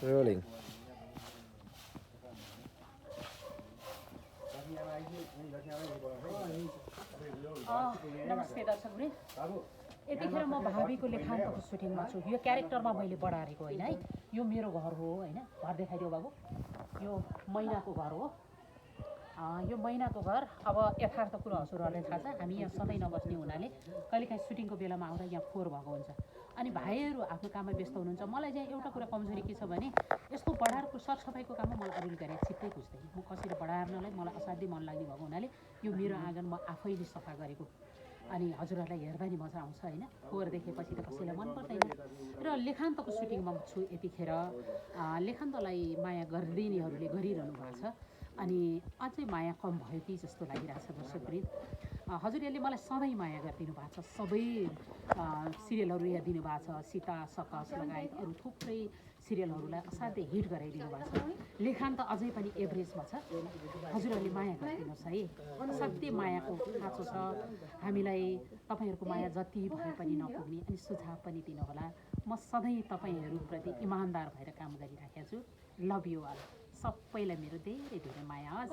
Rolling. नमस्ते दर्शकवृन्द, यतिखेर म भावीको लेखान्तको सुटिङमा छु। यो क्यारेक्टरमा मैले बढारेको होइन है, यो मेरो घर हो होइन। घर देखाइदियो बाबु, यो मैनाको घर हो। यो मैनाको घर। अब यथार्थ कुरो हजुरहरूलाई थाहा छ, हामी यहाँ सधैँ नबस्ने हुनाले कहिलेकाहीँ सुटिङको बेलामा आउँदा यहाँ फोहोर भएको हुन्छ। अनि भाइहरू आफ्नो काममा व्यस्त हुनुहुन्छ। मलाई चाहिँ एउटा कुरा कमजोरी के छ भने यस्तो बढारको सरसफाइको काममा मलाई अरूले गरे छिट्टै बुझ्दैन। म कसरी बढार्नलाई मलाई असाध्यै मन लाग्ने भएको हुनाले यो मेरो आँगन म आफैले सफा गरेको। अनि हजुरहरूलाई हेर्दा नि मजा आउँछ होइन। फोहोर देखेपछि त कसैलाई मन पर्दैन। र लेखान्तको सुटिङमा छु यतिखेर। लेखान्तलाई माया गर्दिनेहरूले गरिरहनु भएको छ। अनि अझै माया कम भयो कि जस्तो लागिरहेछ दर्शकवृन्द। हजुरहरूले मलाई सधैँ माया गरिदिनु भएको छ। सबै सिरियलहरू हेरिदिनु भएको छ। सीता सकस लगायत अरू थुप्रै सिरियलहरूलाई असाध्यै हिट गराइदिनु भएको छ। लेखान्त अझै पनि एभरेजमा छ। हजुरहरूले माया गरिदिनुहोस् है। असाध्यै मायाको खाँचो छ हामीलाई। तपाईँहरूको माया जति भए पनि नपुग्ने। अनि सुझाव पनि दिनुहोला। म सधैँ तपाईँहरूप्रति इमान्दार भएर काम गरिराखेको छु। Love you all. सबैलाई मेरो धेरै धेरै माया।